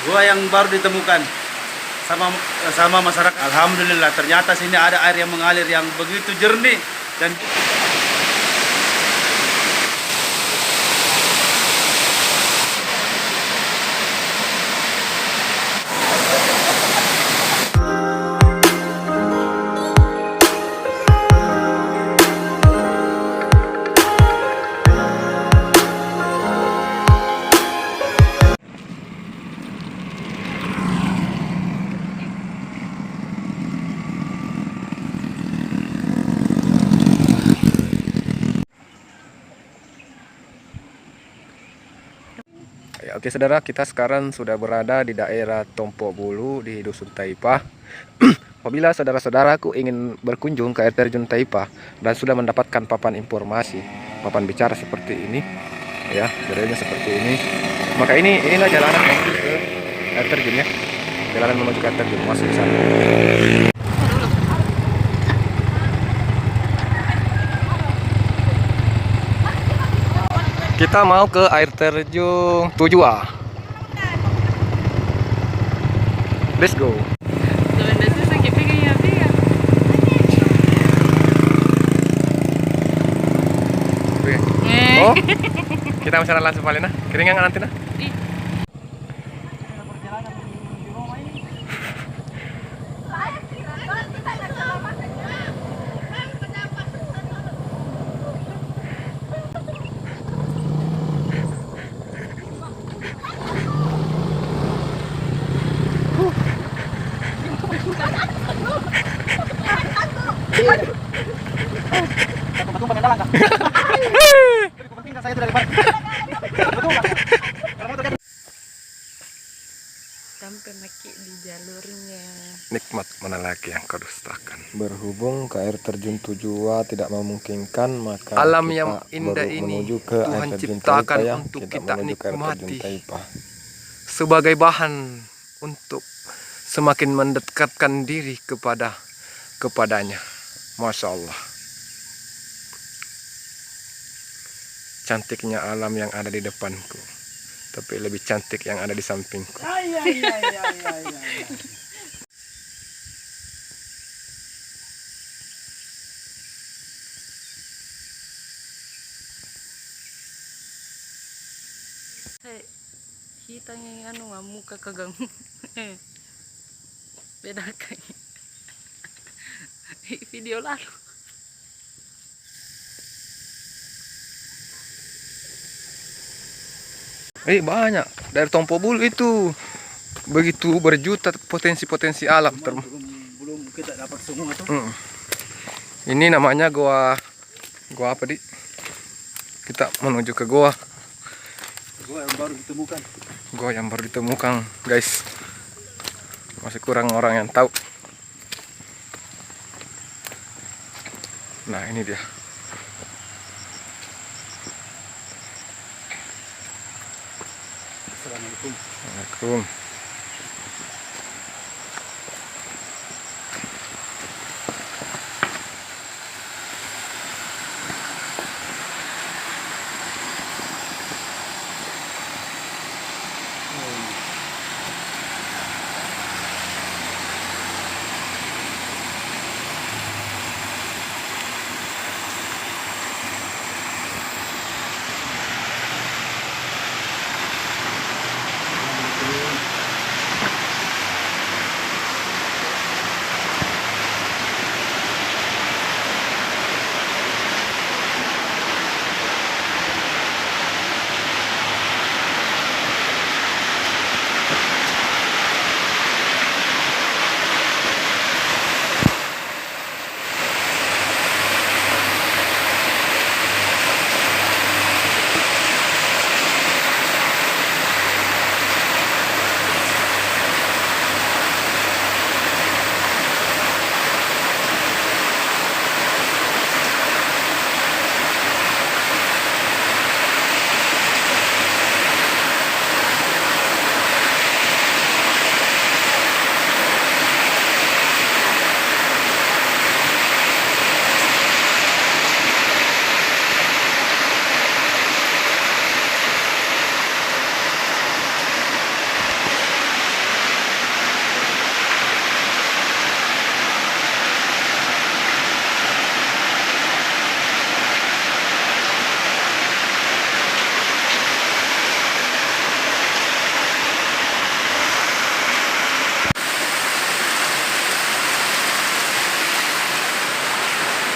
Gua yang baru ditemukan sama sama masyarakat. Alhamdulillah ternyata sini ada air yang mengalir yang begitu jernih dan Ya, oke saudara, kita sekarang sudah berada di daerah Tompo Bulu di Dusun Taipah. Apabila saudara-saudaraku ingin berkunjung ke air terjun Taipah dan sudah mendapatkan papan informasi, papan bicara seperti ini, ya, modelnya seperti ini, maka inilah jalanan menuju ke air terjun ya, jalanan menuju ke air terjun, masuk ke sana. Kita mau ke air terjun Tujua. Let's go. Oh, kita bisa langsung balik nah. Keringan nanti nah. Sampai maki di jalurnya. Nikmat mana lagi yang kau dustakan. Berhubung ke air terjun Tujua tidak memungkinkan, maka alam kita yang indah ini menuju ke Tuhan air terjun ciptakan Taipah, ya. Untuk kita nikmati sebagai bahan untuk semakin mendekatkan diri kepadanya. Masya Allah, cantiknya alam yang ada di depanku, tapi lebih cantik yang ada di sampingku. Kita yang anu muka kagang. Beda kayak video lalu. Banyak dari Tompo Bulu itu begitu berjuta potensi alam. belum kita dapat semua tuh. Ini namanya gua apa di? Kita menuju ke gua. Gua yang baru ditemukan. Gua yang baru ditemukan, guys. Masih kurang orang yang tahu. Nah, ini dia. Assalamualaikum. Assalamualaikum.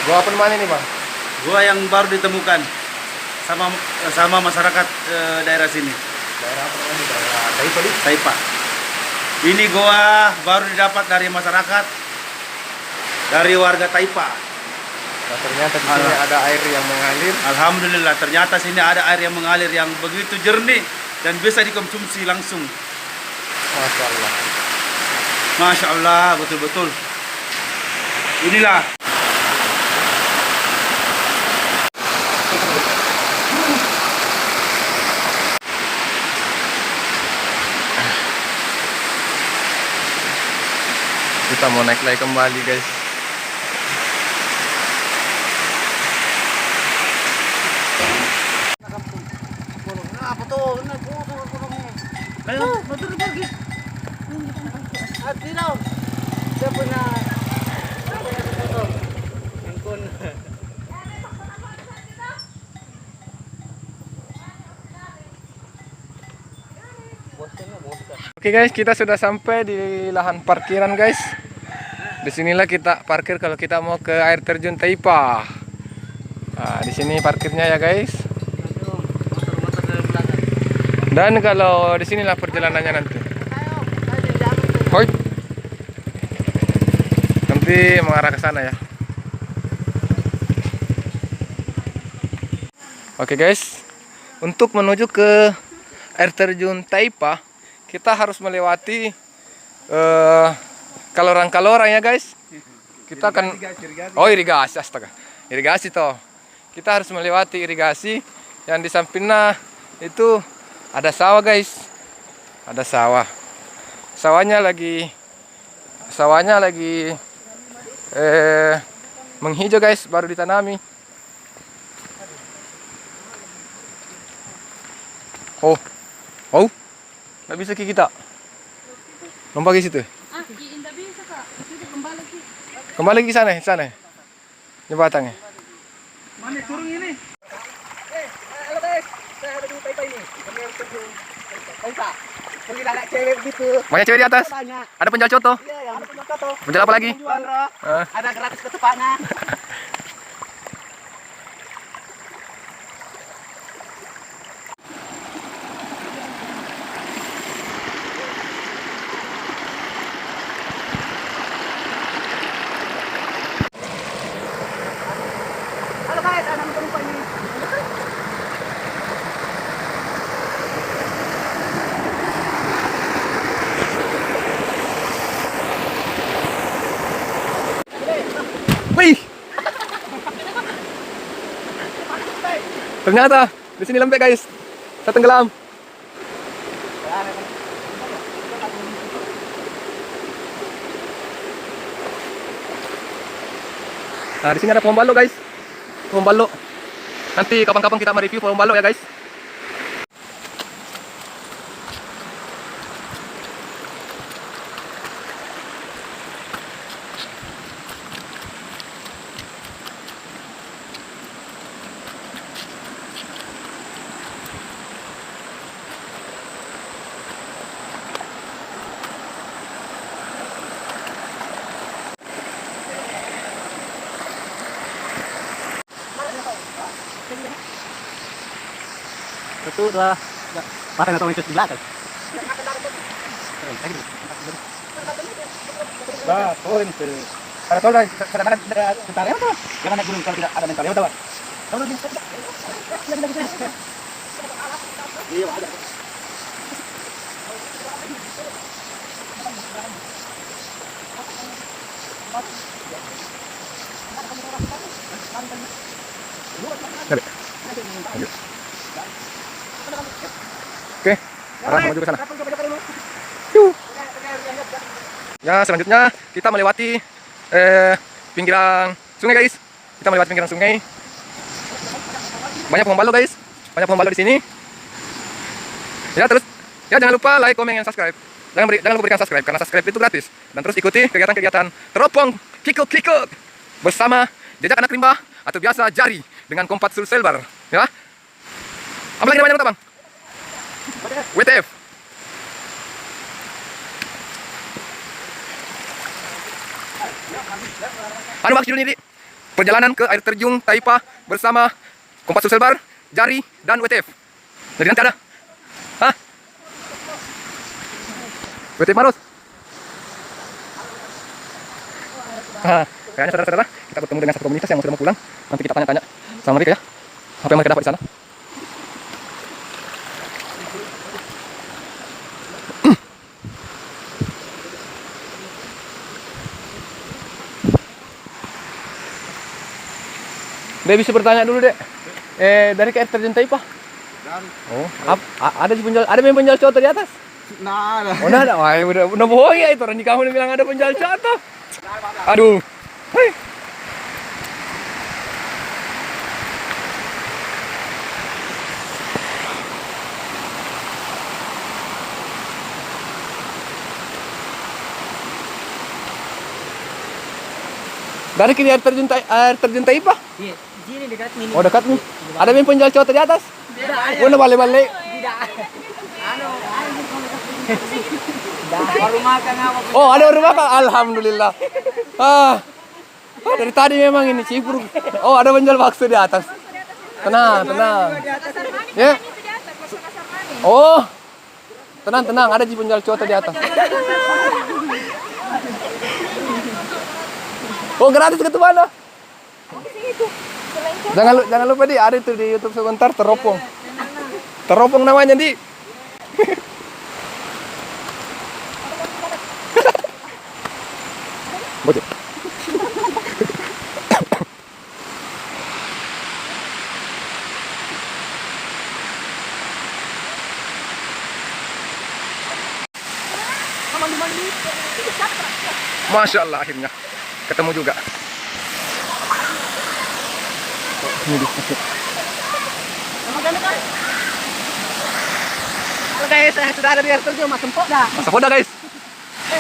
Gua apa namanya nih bang? Gua yang baru ditemukan sama masyarakat daerah sini. Daerah apa namanya? Daerah Taipa nih. Taipa. Ini goa baru didapat dari masyarakat, dari warga Taipa. Nah, ternyata di sini ada air yang mengalir. Alhamdulillah, ternyata sini ada air yang mengalir yang begitu jernih dan bisa dikonsumsi langsung. Masya Allah. Masya Allah, betul-betul. Inilah. Kita mau naik lagi kembali guys. Ayo, betul pergi. Oke guys, kita sudah sampai di lahan parkiran guys. Disinilah kita parkir kalau kita mau ke air terjun Taipa. Nah, di sini parkirnya ya guys. Dan kalau di sinilah perjalanannya nanti. Hoi. Nanti mengarah ke sana ya. Oke guys, untuk menuju ke air terjun Taipa, kita harus melewati kaloran-kaloran ya guys. Kita akan irigasi, astaga. Irigasi toh. Kita harus melewati irigasi yang di sampingnya itu ada sawah guys. Ada sawah. Sawahnya lagi menghijau guys, baru ditanami. Oh, nggak bisa kita. Lompat ke situ. Tidak bisa kak. Kita kembali lagi. Kembali ke sana. Jembatannya. Mana turun ini? Halo guys, saya ada di Taipa ini. Kami harus pergi Taipa. Pergi anak cewek gitu. Banyak cewek di atas. Banyak. Ada penjual coto. Iya, yang ada punya foto. Penjual apa lagi? Jual, bro. Ah. Ada gratis ketupatnya. Halo guys, ada penumpang ini. Wih. Ternyata di sini lembek guys. Saya tenggelam. Nah, di sini ada pohon balo guys. Pohon balo. Nanti kapan-kapan kita mereview pohon balo ya guys. Satu, dua. Parang atau di belakang. Bah, poin itu. Kalau tahu dah, kadang-kadang ada tentara apa? Jangan naik gunung kalau tidak ada tentara apa? Tahu dah. Iya, ada. Oke, arah menuju ke sana. Yuh. Ya, selanjutnya kita melewati pinggiran sungai guys. Kita melewati pinggiran sungai. Banyak pohon balo guys. Banyak pohon balo di sini. Ya, terus ya jangan lupa like, komen, dan subscribe. Jangan lupa berikan subscribe karena subscribe itu gratis. Dan terus ikuti kegiatan-kegiatan teropong kikuk bersama jejak anak rimba atau biasa jari dengan kompat sulselbar. Ya. Apa lagi namanya Bang? WTF. Anu maksud ini, perjalanan ke air terjun Taipa bersama Kompas Bar, Jari, dan WTF. Jadi nanti ada. Hah? WTF Marus? Kayaknya saudara-saudara, kita bertemu dengan satu komunitas yang sudah mau pulang. Nanti kita tanya-tanya sama mereka ya. Apa yang mereka dapat di sana. Dek bisa bertanya dulu, Dek. Dari ke air terjun Taipa? Oh, ada yang penjual coto di atas? Nah, Oh, nah, ada. Wah, udah bohong ya itu. Orang di kamu bilang ada penjual coto. Aduh. Hei. Dari ke air terjun Taipa? Iya, sini dekat ini. Oh, dekat nih. Ada yang penjual coto di atas? Tidak. Udah balik-balik. Tidak. Anu. Baru makan apa? Oh, ada orang makan. Alhamdulillah. Dari tadi memang ini cibur. Oh, ada penjual bakso di atas. Tenang. Ya. Oh. Tenang. Ada penjual coto di atas. Oh, gratis ke mana? Jangan lupa di ada itu di YouTube sebentar teropong. Teropong namanya di. Bocor. Masya Allah, akhirnya ketemu juga. Ini di Guys, saya sudah ada di air terjun Mas Sempok dah. Masa Poda, guys.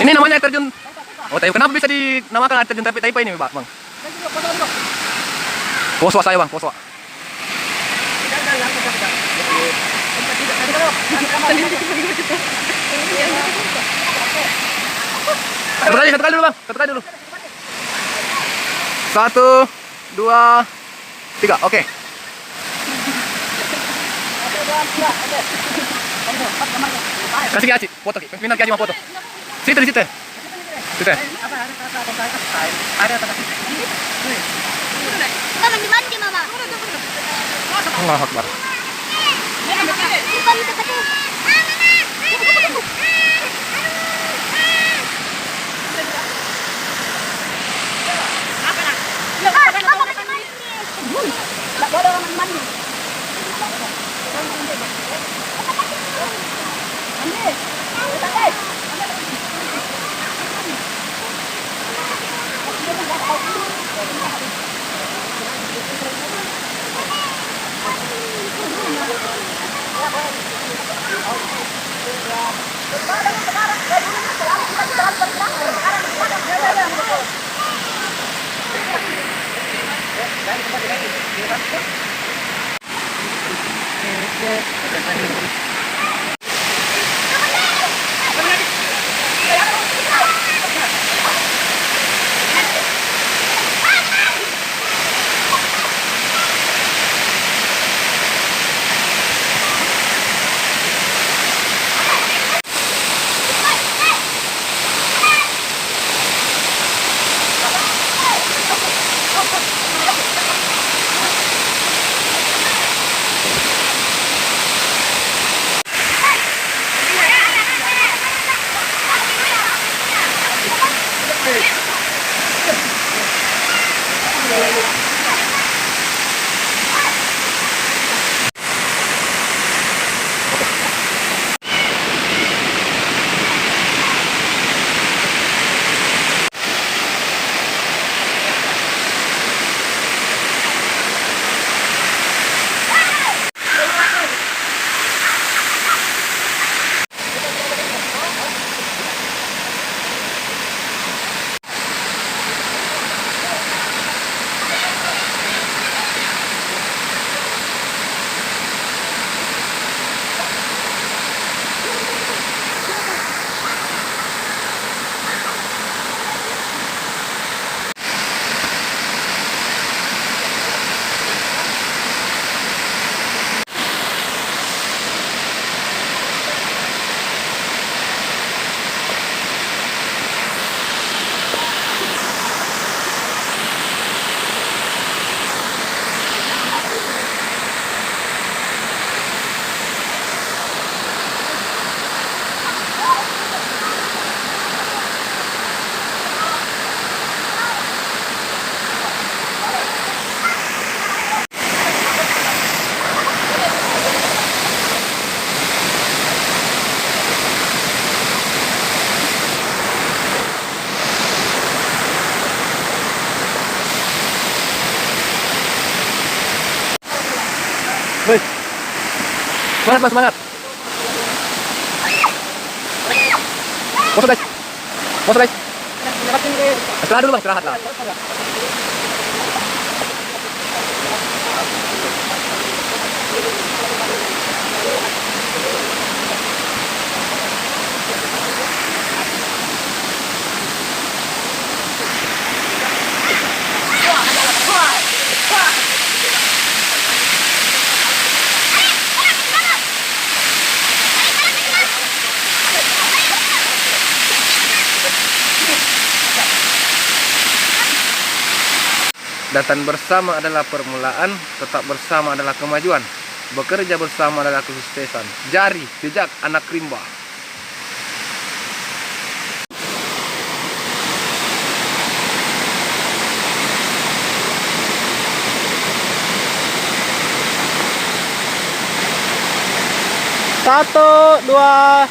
Ini namanya air terjun. Oh, Taipa. Kenapa bisa dinamakan air terjun Taipa ini, Bang? Poswa saya, Bang, poswa. Satu kali dulu, Bang. Satu kali dulu. 1, 2, 3. Oke. Kasih Ki Aci, foto Ki. Pimpinan Ki Aci mau foto. Situ di situ. Situ. Mandi, Mama. Allahu Akbar. Semangat bang, semangat. Masuk guys. Masuk guys. Istirahat dulu bang, istirahat lah. Datang bersama adalah permulaan, tetap bersama adalah kemajuan. Bekerja bersama adalah kesuksesan. Jari, jejak anak rimba. Satu, dua,